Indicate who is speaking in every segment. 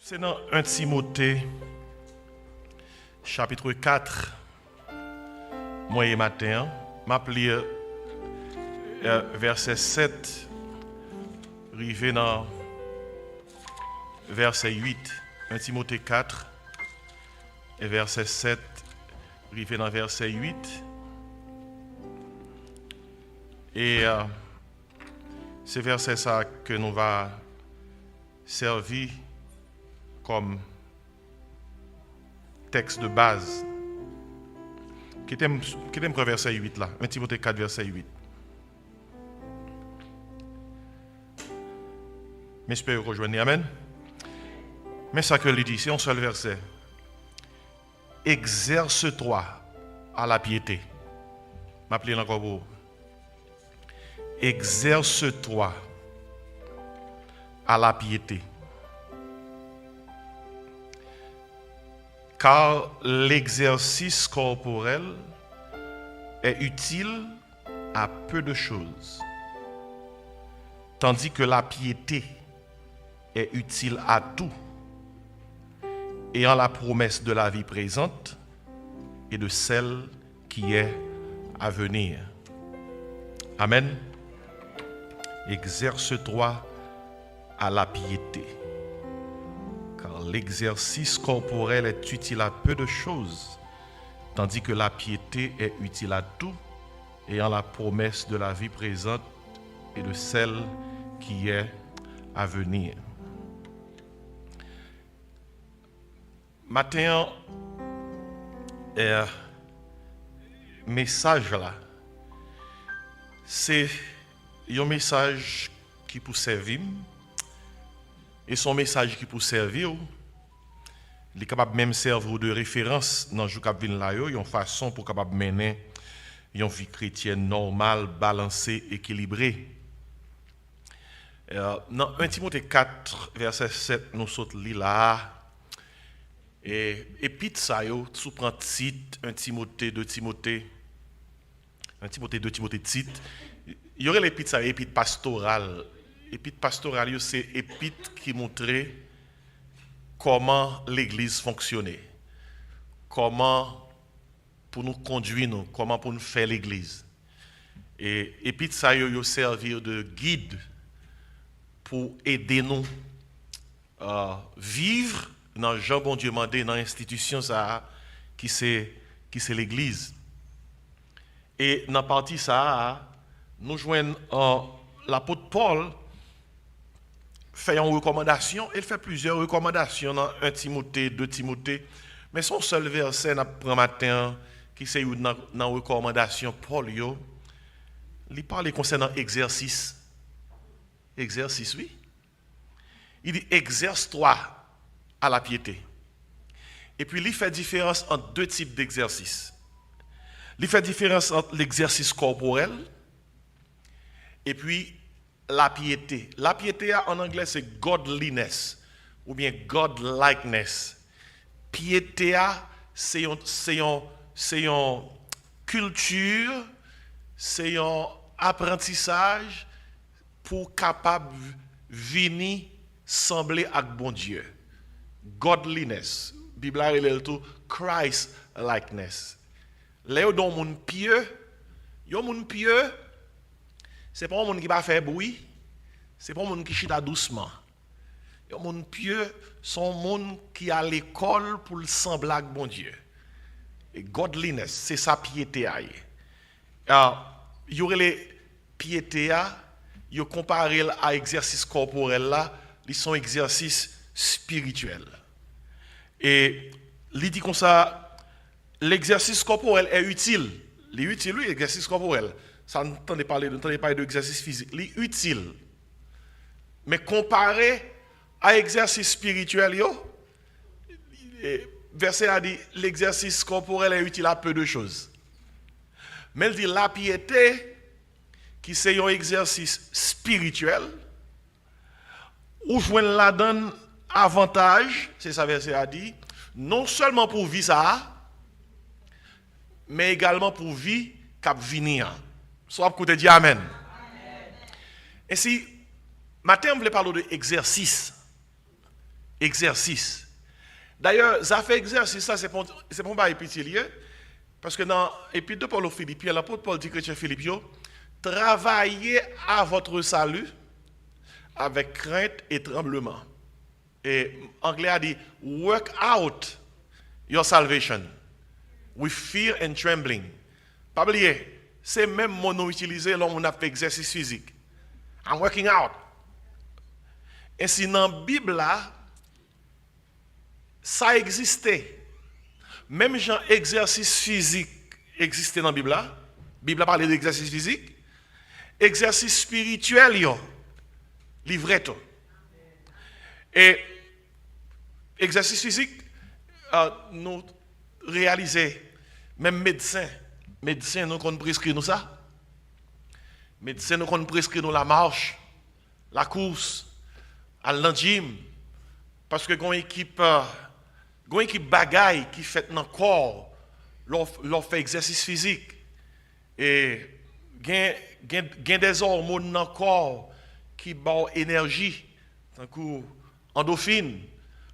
Speaker 1: C'est dans 1 Timothée, chapitre 4, moi et matin, m'appeler verset 7, arrivé dans verset 8. 1 Timothée 4, et verset 7, arrivé dans verset 8. Et c'est verset ça que nous va servir comme texte de base. Qui est verset 8 là, 1 Timothée 4, verset 8. Mais je peux rejoindre, amen. Mais ça que lui dit, c'est un seul verset. Exerce-toi à la piété. M'appeler encore pour. Exerce-toi à la piété. Car l'exercice corporel est utile à peu de choses, tandis que la piété est utile à tout, ayant la promesse de la vie présente et de celle qui est à venir. Amen. Exerce-toi à la piété. Car l'exercice corporel est utile à peu de choses, tandis que la piété est utile à tout, ayant la promesse de la vie présente et de celle qui est à venir. Matin, message là, c'est un message qui peut servir. Et son message qui peut servir, il est capable même servir de référence dans le jour qui vient là, une façon pour capable mener une vie chrétienne normale, balancée, équilibrée. Dans 1 Timothée 4, verset 7, nous sautons là. Et puis ça, tu prends titre, 1 Timothée, 2 Timothée, 1 Timothée, 2 Timothée, titre. Il y aurait l'épître, ça, l'épître pastorale. L'épître pastorale, c'est l'épître qui montrait comment l'église fonctionnait. Comment pour nous conduire, comment pour nous faire l'église. Et l'épître, ça, il servir de guide pour aider nous à vivre dans Jean bon Dieu mandé dans l'institution ça qui c'est l'église. Et dans la partie ça, nous joignons l'apôtre Paul fait une recommandation, il fait plusieurs recommandations dans 1 Timothée, 2 Timothée, mais son seul verset dans matin qui c'est dans recommandation Paul il parle concernant exercice. Exercice, oui. Il dit exerce-toi à la piété. Et puis il fait différence entre deux types d'exercices. Il fait différence entre l'exercice corporel et puis la piété. La piété en anglais c'est godliness ou bien godlikeness. Piété c'est une culture, c'est un apprentissage pour capable venir sembler avec bon Dieu. Godliness. Bible a relève tout Christ likeness. Là dans mon pieux, c'est pas un monde qui va faire bruit, c'est pas un monde qui chita doucement. Un monde pieux, son monde qui a l'école pour le sembler avec bon Dieu. Et godliness, c'est sa piété. Alors, il y aurait les piétés il comparé à l'exercice corporel là, ils sont exercices spirituels. Et il dit comme ça, l'exercice corporel est utile. Il est utile, oui, l'exercice corporel. Ça n'entendez parler d'exercice physique. Il est utile. Mais comparé à l'exercice spirituel, verset a dit, l'exercice corporel est utile à peu de choses. Mais il dit la piété, qui c'est un exercice spirituel, où je la donne avantage, c'est ça verset a dit, non seulement pour vivre ça, mais également pour vivre cap venir. Soit pour te dire amen. Et si matin on voulait parler de exercice. exercice. D'ailleurs, ça fait exercice, ça c'est pour pas épitié, parce que dans l'Épître de Paul aux Philippiens, l'apôtre Paul dit chrétien Philippiens, travaillez à votre salut avec crainte et tremblement. Et anglais a dit, work out your salvation with fear and trembling. Pas oublier, c'est même mon nom utilisé lorsqu'on on a fait exercice physique. I'm working out. Et si dans la Bible là, ça existait. Même genre exercice physique existait dans la Bible là. La Bible a parlé d'exercice physique. Exercice spirituel, yo. Livretto. Et exercice physique, nous réalisons, même médecins nous qu'on prescrit nous ça. Médecins nous qu'on prescrit nous la marche, la course, à la gym. Parce que une équipe bagaille qui fait dans le corps, leur fait exercice physique. Et gain des hormones dans le corps qui donnent énergie, tant que endorphine.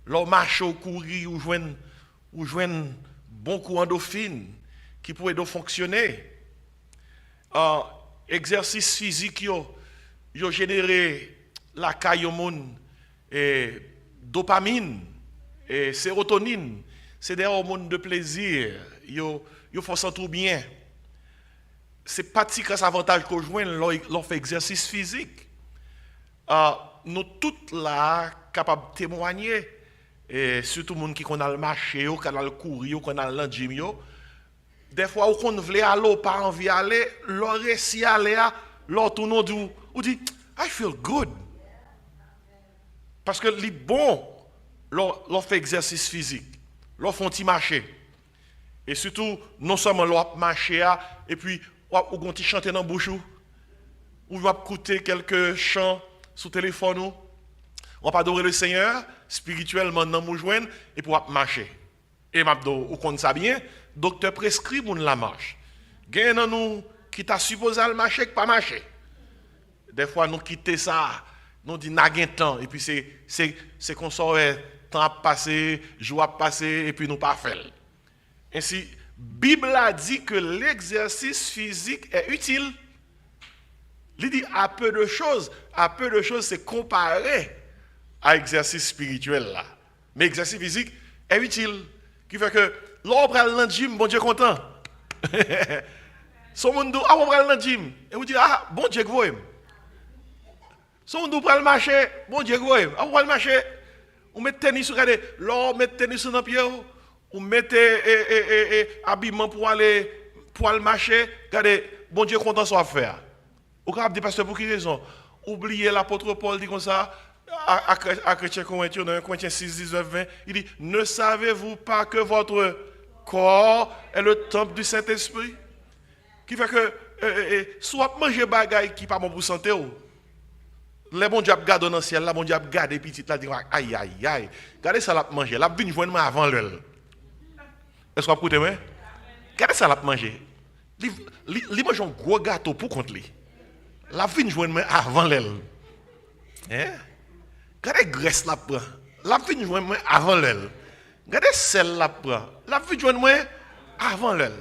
Speaker 1: Leur marche ou courir ou joindre bon coup endorphine qui pourrait fonctionner. Exercice physique yo généré la caille au monde et dopamine et sérotonine, c'est des hormones de plaisir. Yo font sentir bien. C'est pas si grâce avantage qu'on joue leur fait exercice physique. Nous tous là capables de témoigner et surtout les gens qui connaissent le marché, qui connaissent le courir, qui connaissent le gym. Des fois, où on veut aller, pas envie d'aller, leur réussit à aller, leur tourne du, ou dit, I feel good. Parce que les bons, leur fait exercice physique, leur font petit marché. Et surtout, non seulement leur marché, et puis, ou on chanter dans la bouche, ou on écouter quelques chants sur le téléphone, on va adorer le Seigneur, spirituellement, dans nous joindre, et pour marcher. Et ou qu'on sait bien, docteur prescrit pour la marche. Gagne dans nous qui t'a supposé le marcher que pas marcher. Des fois nous quitter ça, nous dit n'a gain temps et puis c'est qu'on sort temps passé, jour passé et puis nous pas faire. Ainsi Bible a dit que l'exercice physique est utile. Il dit à peu de choses c'est comparé à l'exercice spirituel là. Mais l'exercice physique est utile. Qui fait que l'on prend le gym, bon Dieu content. Son monde dit, on prend le gym. Et vous dites, ah, bon Dieu que vous aimez. Son monde prend le marché, bon Dieu que vous aimez. On prend le marché, on met tennis, regardez, l'on met tennis dans le pied, on met habillement pour aller le marché, regardez, bon Dieu content soit faire. Au cap des pasteurs, pour quelle raison? Oubliez l'apôtre Paul dit comme ça, à Chrétien Corinthiens, dans 1 Corinthiens 6, 19, 20, il dit, ne savez-vous pas que votre corps est le temple du Saint-Esprit? Qui fait que, soit manger bagaille qui pas bon pour santé, les bons diables gardent dans le ciel, là, bon diable garde les petites là, aïe, aïe, aïe, regardez ça la manger, la vine joindre avant l'heure. Est-ce que vous écoutez, moi? Regardez ça la manger. Li mange un gros gâteau pour contre lui. La vine joindre avant l'heure. Hein? Regardez graisse la prend. La vine joindre avant l'heure. Regardez sel la prend. La vine joindre avant l'heure.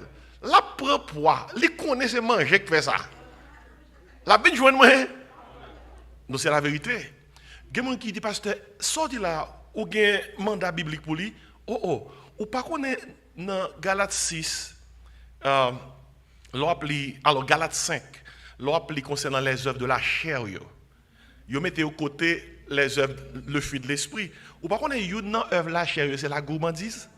Speaker 1: La prend poids. Li connaît c'est manger qui fait ça. La vine joindre non, c'est la vérité. Il y a des gens qui disent, pasteur, sorti là, ou un mandat biblique pour lui, ou pas qu'on est dans Galates 6, alors Galates 5, l'on concernant les œuvres de la chair, vous mettez au côté les œuvres, le fruit de l'esprit. Ou pas qu'on est une œuvre de la chair, c'est la gourmandise.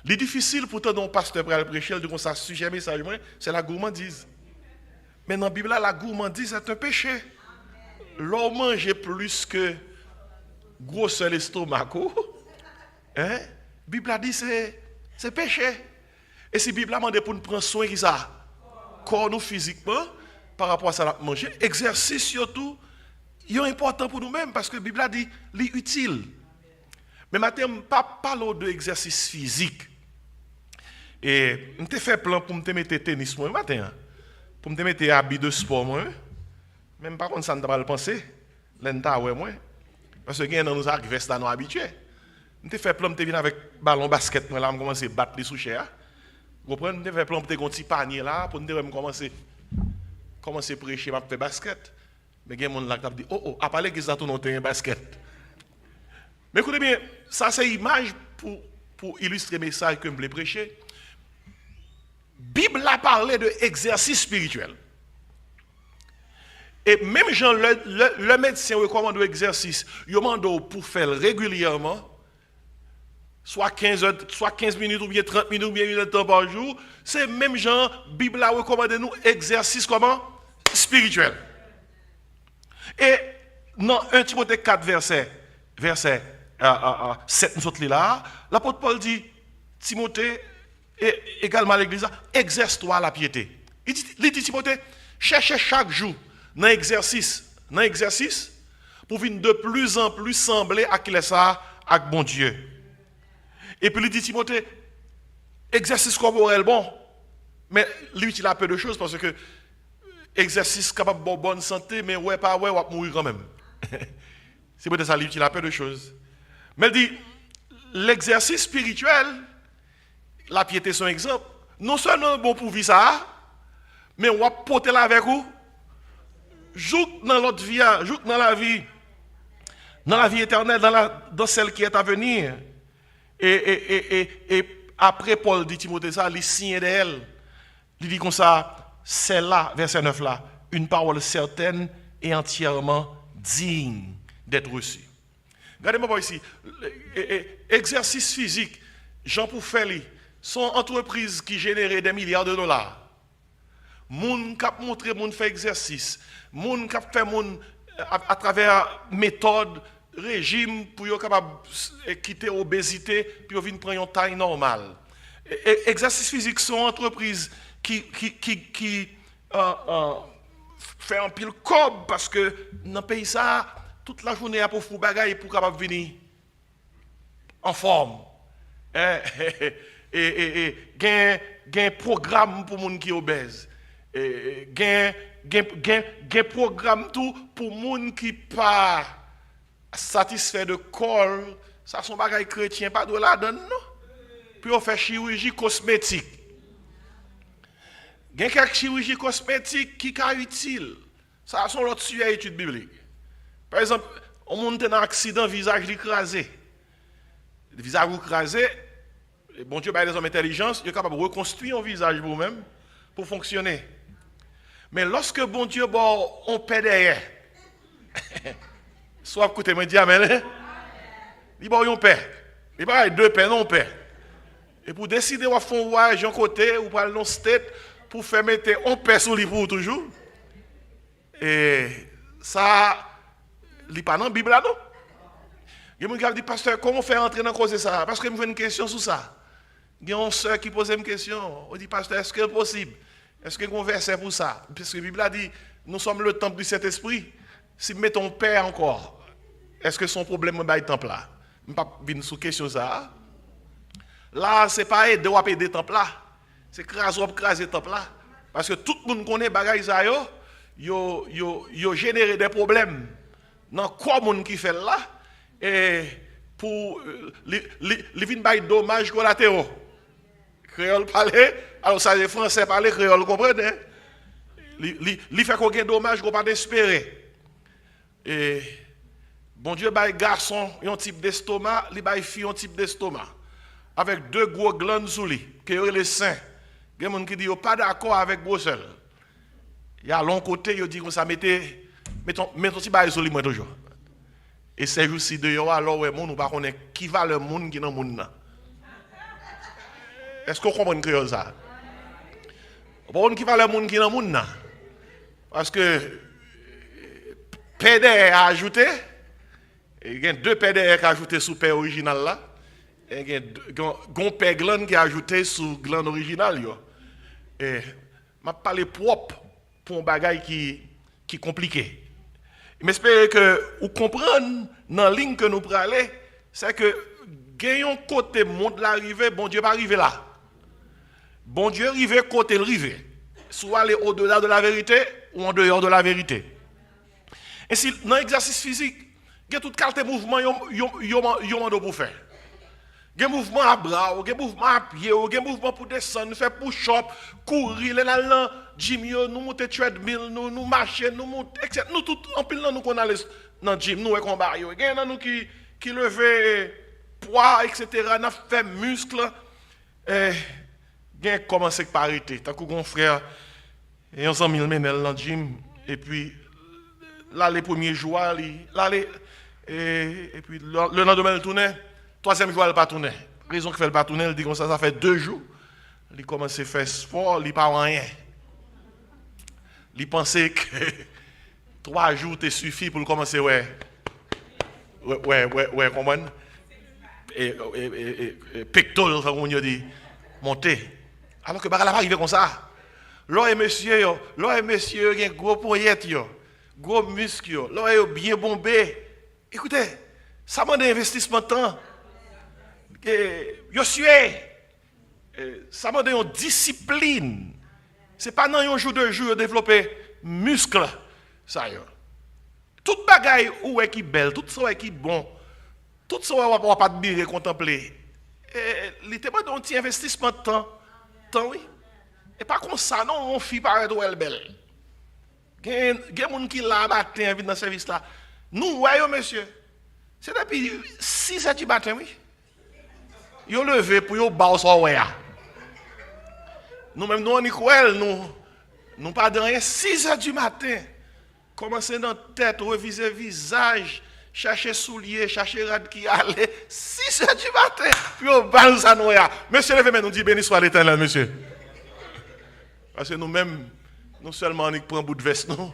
Speaker 1: C'est difficile pour ton pasteur pour aller prêcher, de ça sujet message, c'est la gourmandise. Mais dans la Bible, la gourmandise est un péché. L'on mange plus que gros seul estomac. Hein? La Bible a dit c'est péché. Et si la Bible a demandé pour nous prendre soin de ça, corps nous physiquement, par rapport à ça, manger, exercice surtout, il est important pour nous-mêmes parce que la Bible a dit c'est utile. Mais maintenant, je ne parle pas d'exercice physique. Et je te fait plan pour me mettre tennis moi matin. Pour me mettre habit de sport moi. Même pas contre ça ne pas le penser. L'enta ouais moi. Parce que gain dans nous arrive là nous habitués. On te fait plan te venir avec ballon basket moi là on commencer battre les sous cher. Vous comprenez, on te fait plan te un petit panier là pour nous commencer prêcher m'a fait basket. Mais gain monde là qui dit oh à parler que ça tourne terrain basket. Mais écoutez bien, ça c'est image pour illustrer le message que je voulais prêcher. Bible a parlé de exercice spirituel. Et même Jean, le médecin recommande l'exercice. Il demande pour faire régulièrement, soit 15 minutes, ou bien 30 minutes, ou bien 1 heure de temps par jour. C'est même Jean, Bible a recommandé nous exercice comment? Spirituel. Et dans 1 Timothée 4, verset 7, nous sommes là, l'apôtre Paul dit, Timothée, et également à l'église, exerce-toi à la piété. Il dit Timothée, cherchez chaque jour dans l'exercice, pour venir de plus en plus sembler à qui ça, avec bon Dieu. Et puis il dit Timothée, exercice corporel bon, mais lui il a peu de choses parce que exercice capable de bonne santé, mais ouais pas ouais, on va mourir quand même. C'est peut-être ça, lui il a peu de choses. Mais il dit, l'exercice spirituel, la piété son exemple, non seulement bon pour vivre ça, mais on va porter là avec vous. Joue dans l'autre vie, joue dans la vie éternelle, dans celle qui est à venir. Et après Paul dit Timothée ça, il signe d'elle. Il dit comme ça, c'est là, verset 9 là, une parole certaine et entièrement digne d'être reçue. Regardez-moi ici, exercice physique, Jean Poufeli, sont entreprises qui généraient des milliards de dollars. Moun k'ap montre moun fait exercice, moun k'ap fait moun à travers méthode, régime pour yo capable quitter l'obésité puis yo vinn prendre une taille normale. Exercice physique sont entreprises qui fait un pile cob parce que dans le pays ça toute la journée pour fou bagaille pour capable venir en forme. Gain programme pour moun qui obèse. Gain programme tout pour moun qui pas satisfait de corps, ça son bagage chrétien pas de là dedans non. Puis on fait chirurgie cosmétique. Gain quelques chirurgie cosmétique qui est utile. Ça sont l'autre sujet étude biblique. Par exemple, on monte dans un accident visage écrasé. Le visage écrasé, bon Dieu, par des hommes intelligence, il est capable de reconstruire un visage pour vous-même pour fonctionner. Mais lorsque bon Dieu, on paie derrière, soit écoutez, moi dis amen, il bon on paie. Il n'y a pas deux paix, non paie. Et pour décider de faire un voyage d'un côté ou pour aller dans le state, pour faire mettre on paie sur lui pour toujours. Et ça, il n'y a pas dans la Bible là, non? Il y a des gens qui disent, pasteur, comment faire entrer dans cause de ça? Parce que je me fais une question sur ça. Il y a une soeur qui pose une question. On dit, pasteur, est-ce que c'est possible? Est-ce qu'il y a un verset pour ça? Parce que la Bible a dit, nous sommes le temple du Saint-Esprit. Si nous mettons Père encore, est-ce que son problème est le temple là? Je ne vais pas venir sur question ça. Là, ce n'est pas aider ou aider le temple là. C'est craser le temple là. Parce que tout le monde connaît les ça, yo généré des problèmes dans quoi monde qui fait là. Et pour les vins dommages collatéraux. Créole parler, alors ça les français parler créole, comprenez? Il fait qu'on ait dommage qu'on pas d'espérer. Et bon Dieu bail garçon un type d'estomac, il bail fille un type d'estomac avec deux gros glandes sous lui, qui est les seins. Il y a des gens qui disent pas d'accord avec Bruxelles. Il y a l'autre côté, il dit que ça mettez ton petit bail sur lui moi toujours. Et c'est juste si dehors alors ouais monde ou pas connaît qui va le monde qui dans monde là. Est-ce qu'on comprend créole ça? Bon qui va le monde qui dans monde là. Parce que PDR a ajouté, il y a deux PDR qui a ajouté sous P original là. Et il y a un P glande qui a ajouté sous glande original yo. Et m'a parlé propre pour un bagage qui est compliqué. J'espère que vous comprenez dans la ligne que nous prenons aller, c'est que gagnons côté monde l'arrivée, bon Dieu pas arriver là. Bon Dieu arrive côté le rive. Soit aller au-delà de la vérité ou en dehors de la vérité. Et si dans l'exercice physique, Il y a tout qualité mouvement yo mando pour faire. Il y a mouvement à bras, il y a mouvement à pied, il y a mouvement pour descendre, faire push-up, courir, dans gym, nous monter treadmill, nous marcher, nous monter, etc. Nous tout en pile nous qu'on allait dans le gym, nous et combat yo. Il y a nous qui lever poids, etc. N'a fait muscle. Il y a commencé par arrêter. Tant que mon frère et on mis menel dans le gym et puis là les premiers jours, là et puis le lendemain il tournait. Troisième jour, elle pas tourner. Raison qu'il fait pas tourner, elle dit comme ça fait 2 jours. Il commence à faire sport, il pas rien. Il pensait que 3 jours te suffit pour commencer ouais, comment et pectoraux, on dit monter. Alors que bah là arrivé comme ça. Là et monsieur, il y a un gros poignette, gros muscle, là est bien bombé. Écoutez, ça demande un investissement de temps. Ça m'a donné une discipline. Ce n'est pas dans un jour de jour développer muscle. Ça y est. Toute bagaille où est qui belle, tout ça est qui bon, tout ça on va pas admirer, contempler. Il était pas dans un petit investissement de temps. Oui. Et pas comme ça, non, on fit paraître où elle belle. Il y a des gens qui là matin dans le service là. Nous, voyons, monsieur. C'est depuis 6 heures du matin, oui. Yo levé pour yo ba so wè. Nous même nous on y nous pas de rien 6 heures du matin. Commencer dans tête, reviser visage, chercher souliers, chercher rad qui allait 6 heures du matin. Puis yo ba ça nous ya. Monsieur levé mais nous dit béni soit l'Éternel monsieur. Parce que nous même nous seulement on prend bout de veste nous.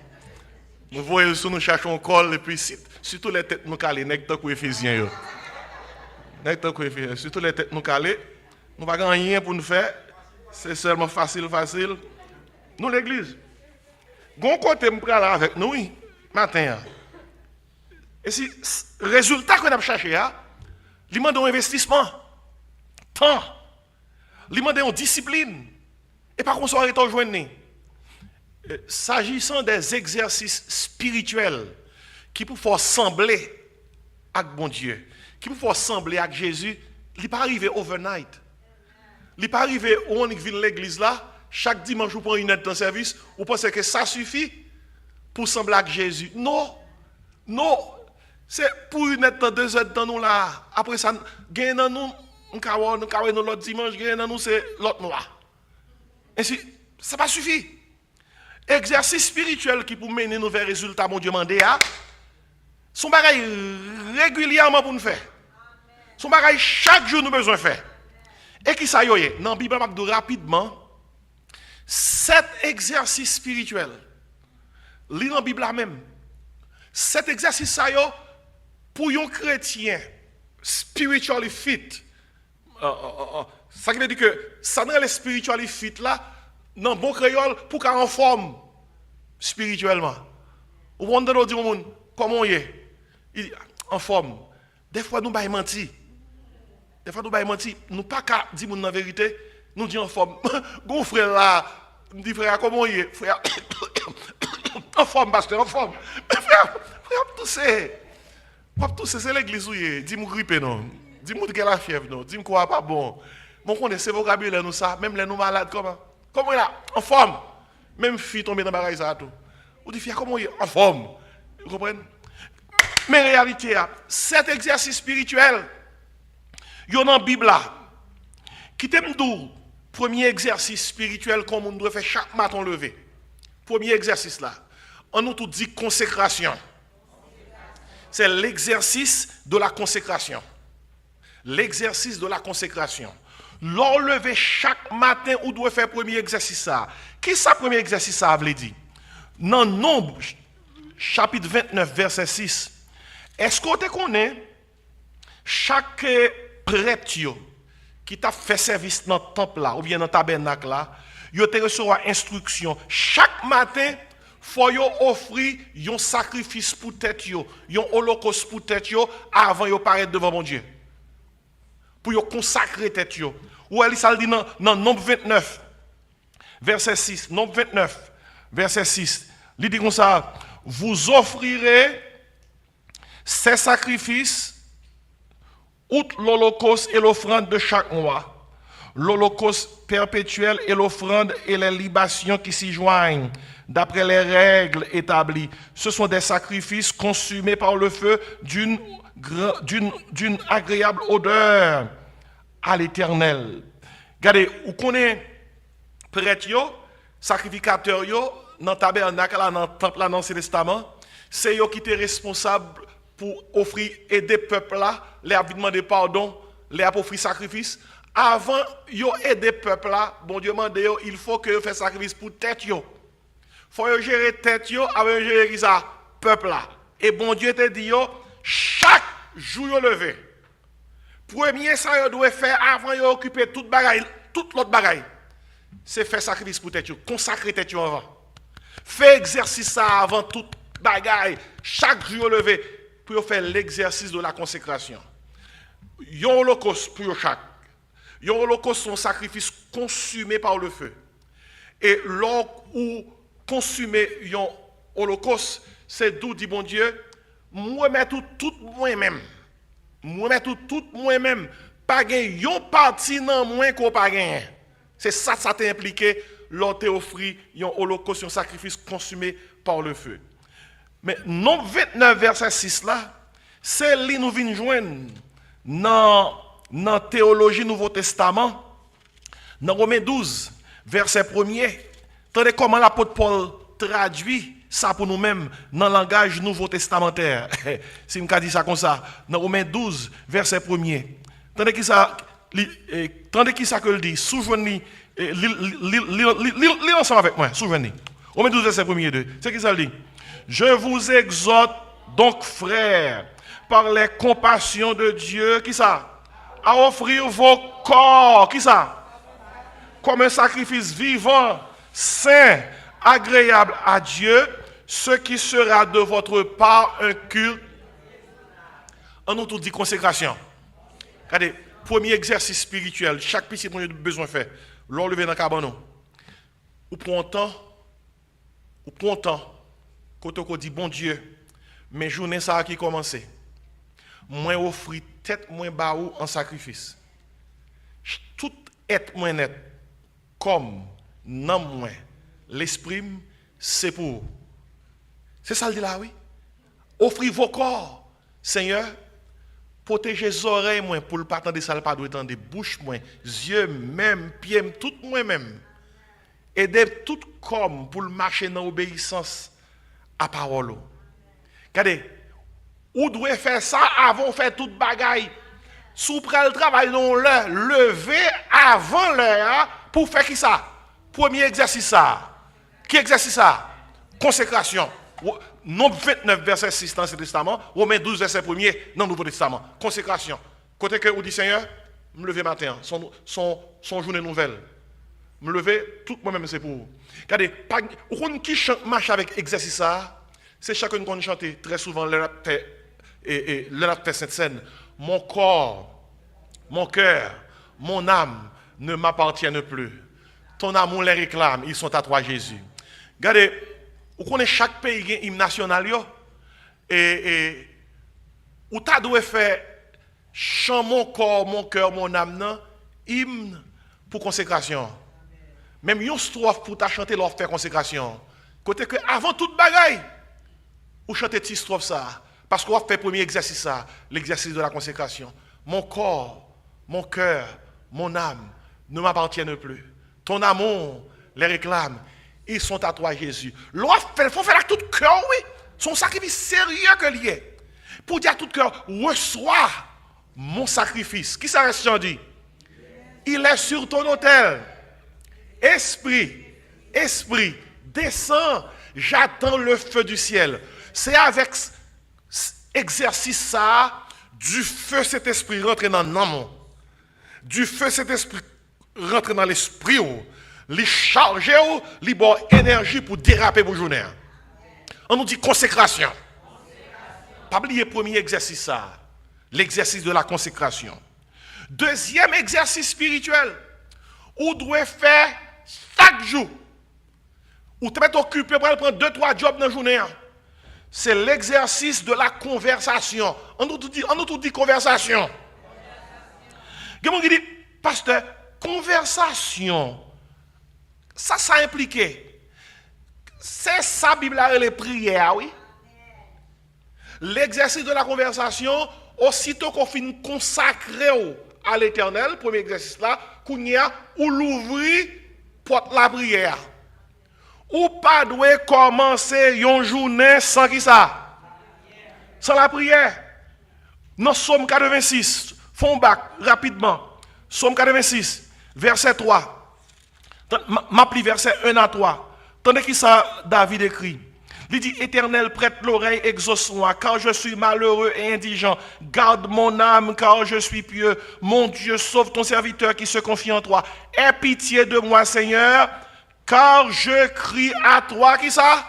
Speaker 1: Nous voyons sur nous cherchons col et puis surtout les têtes nous calé nèg tant que Éphésiens yo. Surtout les têtes nous calées, nous n'avons rien pour nous faire, c'est seulement facile. Nous, l'église, bon côté, nous prenons avec nous, oui, matin. Et si le résultat qu'on a cherché, il demande un investissement, temps, il demande une discipline, et par contre, on va rejoindre. S'agissant des exercices spirituels qui peuvent faire sembler avec bon Dieu, qui peut faire sembler avec Jésus, il n'est pas arrivé overnight. Il n'est pas arrivé où on vient l'église là, chaque dimanche on prend une aide dans le service, on pense que ça suffit pour sembler avec Jésus. Non, c'est pour une aide dans 2 heures dans nous là. Après ça, gagne dans nous, nous l'autre dimanche, gagne dans nous, c'est l'autre noir. Ainsi, ça pas suffit. Exercice spirituel qui peut mener nous vers le résultat, mon Dieu, mandé à, son bagage régulièrement pour nous faire. Son bagage chaque jour nous besoin de faire. Et qui ça y est, dans la Bible, je vais rapidement 7 exercices spirituels. Lis dans la Bible même. 7 exercices ça y est pour un chrétien spiritually fit. Ça veut dire que ça dans les spiritually fit là, dans bon créole pour qu'on en forme spirituellement. Ou on doit dire au monde comment on est. Il en forme. Des fois nous bail menti. Nous pas qu'à dire la vérité, nous disons en forme. Bon frère là, nous dit frère comment on est, frère. En forme pasteur, en forme. Mais frère, tout c'est l'église où est. Dis-moi grippé non. Dis-moi que la fièvre non. Dis-moi quoi pas bon. Mon connaît ce vocabulaire nous ça, même les nous malades comment. Comment là en forme. Même fille tombée dans bagaille ça tout. Ou dit frère comment on est en forme. Vous comprenez? Mais en réalité, cet exercice spirituel, il y a dans la Bible là, qui t'aime d'où, premier exercice spirituel qu'on doit faire chaque matin levé. Premier exercice là, on nous tout dit consécration. C'est l'exercice de la consécration. L'exercice de la consécration. L'enlever chaque matin, on doit faire premier exercice ça. Qu'est-ce que ça premier exercice ça veut dire? Dans Nombre, chapitre 29, verset 6. Est-ce qu'on te connaît chaque prêtre qui t'a fait service dans le temple là, ou bien dans le tabernacle là, il te recevoir instruction. Chaque matin, il faut offrir un sacrifice pour tête, un holocauste pour tête avant de paraître devant mon Dieu. Pour consacrer tête. Ou elle dit dans Nombre 29, verset 6. Nombre 29, verset 6. Il dit comme ça, vous offrirez Ces sacrifices, outre l'holocauste et l'offrande de chaque mois, l'holocauste perpétuel et l'offrande et les libations qui s'y joignent, d'après les règles établies, ce sont des sacrifices consumés par le feu d'une agréable odeur à l'Éternel. Regardez, vous connaissez prêtre, sacrificateur, dans le tabernacle, dans le temple, dans l'Ancien Testament, c'est eux qui étaient responsables pour offrir, aider le peuple là, les demander pardon, les offrir sacrifice. Avant, ils aider le peuple là, bon Dieu m'a dit, il faut que vous fassiez sacrifice pour tête. Il faut gérer tête avant de gérer ça, peuple là. Et bon Dieu te dit, chaque jour vous levé. Premier ça vous doit faire avant de occuper toute l'autre bagaille. C'est faire sacrifice pour tête, consacrer tête avant. Faire exercice ça avant toute bagaille. Chaque jour levé pour faire l'exercice de la consécration. Yon holocauste pour chaque. Yon holocauste son sacrifice consumé par le feu. Et lors où consumé yon holocauste, c'est d'où dit bon Dieu, moi mets tout moi-même. Moi mets tout moi-même. Pas gain yon parti nan moins qu'on pas gain. C'est ça t'a impliqué lors te offrir yon holocauste, un sacrifice consumé par le feu. Mais Nombre 29 verset 6 là, c'est li nous vinn joindre dans théologie Nouveau Testament, dans Romains 12 verset 1er. Tendez comment l'apôtre Paul traduit ça pour nous-mêmes dans le langage nouveau testamentaire. Si je dis ça comme ça, dans Romains 12 verset 1er. Tendez qui ça que le dit, souvenez, lis ensemble avec moi, souvenez. Romains 12 verset 1er 2. C'est qui ça le dit? Je vous exhorte donc, frères, par les compassions de Dieu, qui ça? À offrir vos corps, qui ça? Comme un sacrifice vivant, saint, agréable à Dieu, ce qui sera de votre part un culte. On nous tout dit consécration. Regardez, premier exercice spirituel, chaque petit point de besoin fait. L'on levé dans le cabanon. Ou prend temps, quand on dit bon Dieu, mes journées ça qui commence. Moi offrir tête moins baou en sacrifice. Tout être moins net comme non moins l'esprit c'est pour. C'est ça le dit là oui. Offrir vos corps, Seigneur, protéger les oreilles moins pour le pas attendre ça pas doit attendre bouche moins, yeux même, pieds tout moi-même. Aider tout comme pour marcher dans obéissance à parole. Regardez, ou doit faire ça avant de faire toute bagaille. Sous le travail non l'heure, lever avant l'heure pour faire qui ça? Premier exercice ça. Qui exercice ça? Consécration. Nombre 29 verset 6 dans l'Ancien Testament, Romains 12 verset 1er dans le Nouveau Testament. Consécration. Côté que vous dites Seigneur, me lever matin, son journée nouvelle. Me lever, tout moi-même c'est pour vous. Regardez, qui marche avec exercice ça, c'est chacun qu'on chante très souvent le fait cette scène. Mon corps, mon cœur, mon âme ne m'appartiennent plus. Ton amour les réclame, ils sont à toi Jésus. Regardez, vous connaissez chaque pays qui a un hymne national et où tu dois faire chant mon corps, mon cœur, mon âme, non, hymne pour consécration. Même une strophe pour ta chanter leur faire consécration. Côté que avant toute bagaille, vous chantez cette strophe ça. Parce qu'on va faire le premier exercice ça, l'exercice de la consécration. Mon corps, mon cœur, mon âme ne m'appartiennent plus. Ton amour les réclame. Ils sont à toi, Jésus. Il faut faire à tout cœur, oui. Son sacrifice sérieux que lié. Pour dire à tout cœur, reçois mon sacrifice. Qui ça reste dit? Il est sur ton autel. Esprit, descends, j'attends le feu du ciel. C'est avec exercice ça, du feu cet esprit rentre dans l'âme. Du feu cet esprit rentre dans l'esprit. Les charger, les bonnes énergie pour déraper vos journées. On nous dit consécration. Pas oublier le premier exercice ça, l'exercice de la consécration. Deuxième exercice spirituel, ou doit faire chaque jour. Ou te mettre occupé pour prendre 2-3 jobs dans la journée. c'est l'exercice de la conversation. On nous tout dit conversation. Quelqu'un qui dit, pasteur, conversation, ça impliqué. C'est ça, Bible a les prières, oui. L'exercice de la conversation, aussitôt qu'on finit consacré à l'éternel, premier exercice là, qu'on y a, ou l'ouvrir porte la prière. Ou pas doit commencer une journée sans qui ça? Sans la prière. Dans Somme 86, font bac rapidement. Somme 86, verset 3. M'appli verset 1 à 3. Tandis que ça, David écrit. Il dit, Éternel, prête l'oreille, exauce-moi, car je suis malheureux et indigent. Garde mon âme, car je suis pieux. Mon Dieu, sauve ton serviteur qui se confie en toi. Aie pitié de moi, Seigneur, car je crie à toi. Qui ça?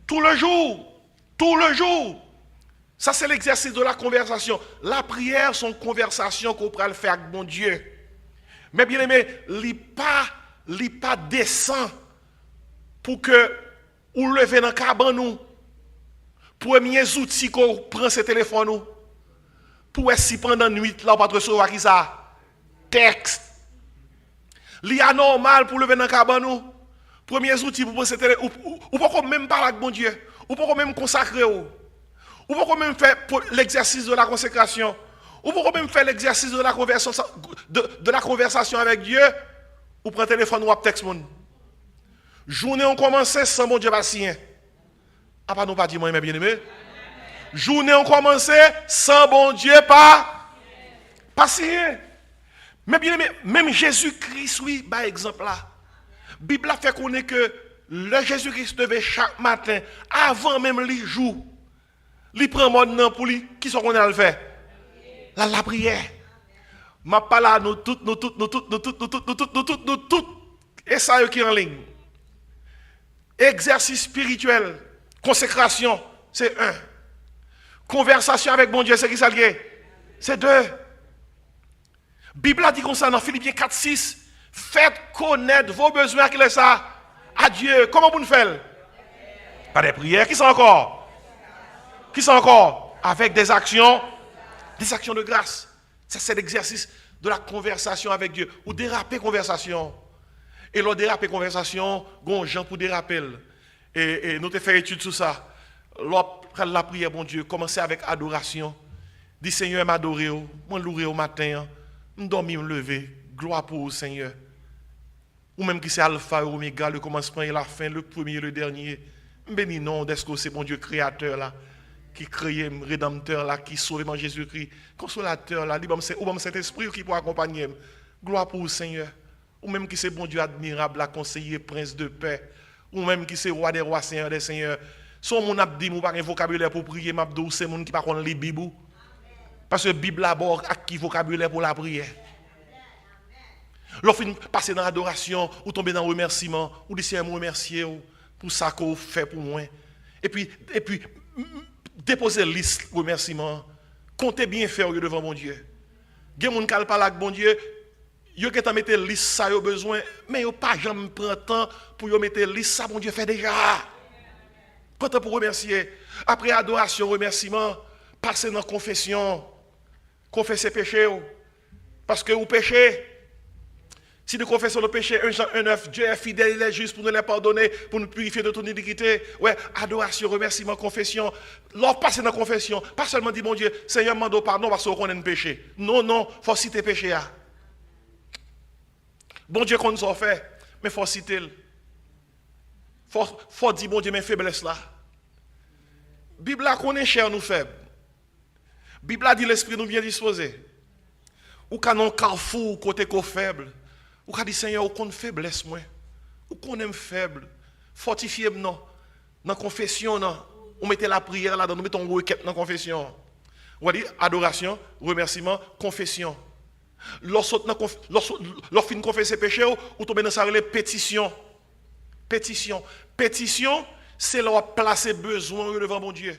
Speaker 1: Tout le jour. Tout le jour. Ça, c'est l'exercice de la conversation. La prière, c'est une conversation qu'on peut faire avec mon Dieu. Mais bien aimé, il n'est pas descend pour que ou lever dans le cabane nous. Premiers outils qu'on prend ce téléphone nous. Pour si pendant la nuit, là, on va recevoir qui ça? Texte. Il est anormal pour lever dans le cabane nous. Premiers outils pour prendre ce téléphone. Ou pas même parler avec mon Dieu. Ou pas même consacrer. Ou pas même faire l'exercice de la consécration. Ou pas même faire l'exercice de la conversation avec Dieu. Ou prendre le téléphone ou un texte. Journée on commence sans bon Dieu pas signer. Ah pas nous pas dire moi bien aimé. Journée on commence sans bon Dieu pas signer. Mais bien aimé, même Jésus-Christ oui, par exemple là. Bible a fait connaître que le Jésus-Christ devait chaque matin avant même les jours. Il prend mon pour lui qui sont qu'on a le faire. La prière. Ma parole à nous toutes et ça qui est en ligne. Exercice spirituel, consécration, c'est 1. Conversation avec mon Dieu, c'est qui ça lié? C'est 2. Bible a dit comme ça dans Philippiens 4, 6. Faites connaître vos besoins, qu'il est ça? À Dieu. Comment vous le faites? Par des prières. Qui sont encore? Qui sont encore? Avec des actions de grâce. Ça, c'est l'exercice de la conversation avec Dieu. Ou déraper conversation. Et l'on dérape conversation, gon Jean pour déraper. Et nous te fait étude sur ça. L'on prend la prière, bon Dieu, commencer avec adoration. Dis Seigneur, m'adorer, moi louer au matin, m'dormir, me lever. Gloire pour vous, Seigneur. Ou même qui c'est Alpha et Oméga, le commencement et la fin, le premier et le dernier. Béni non, d'est-ce que c'est mon Dieu créateur là, qui crée, rédempteur là, qui sauve mon Jésus-Christ, consolateur là, ou même Saint-Esprit qui peut accompagner. Gloire pour vous, Seigneur. Ou même qui c'est bon Dieu admirable, la conseiller, prince de paix. Ou même qui c'est roi des rois, seigneur des seigneurs. Son mon abdi, ou pas un vocabulaire pour prier, m'abdou, c'est mon qui pas connaît les Bible. Parce que la Bible d'abord a qui vocabulaire pour la prière. Lorsqu'on passe dans l'adoration, ou tomber dans le remerciement, ou dire Seigneur, me remercier pour ça qu'on fait pour moi. Et puis déposer liste remerciement. Comptez bien faire devant mon Dieu. Il y a des gens qui parlent avec mon Dieu. Yo qui t'a mettre liste ça yo besoin mais yo pas jamais prend temps pour yo mettre liste ça bon Dieu fait déjà. Prends temps pour remercier après adoration remerciement passer dans confession confesser péché parce que vous péchez si nous confessons nos péchés 1 Jean 1:9 Dieu est fidèle il est juste pour nous les pardonner pour nous purifier de toute iniquité. Ouais, adoration remerciement confession l'on passe dans confession pas seulement dire mon Dieu Seigneur mando pardon parce qu'on connaît le péché. Non, faut citer péché à. Bon Dieu qu'on nous a fait, mais il faut citer. Faut dire, bon Dieu, mes faiblesses là. Bible a connaît cher nous faibles. Bible a dit l'esprit nous bien disposé. Ou quand on carrefour côté qu'on faible. Ou quand dit Seigneur, ou qu'on faiblesse moi. Ou qu'on aime faible. Fortifiez-moi non. Dans la confession, non. On mettait la prière là, nous mettons une requête dans la confession. On va dire adoration, remerciement, confession. Lorsqu'on confesse péché, ou tombe dans ça les pétition. Pétition, c'est leur placer besoin devant mon Dieu.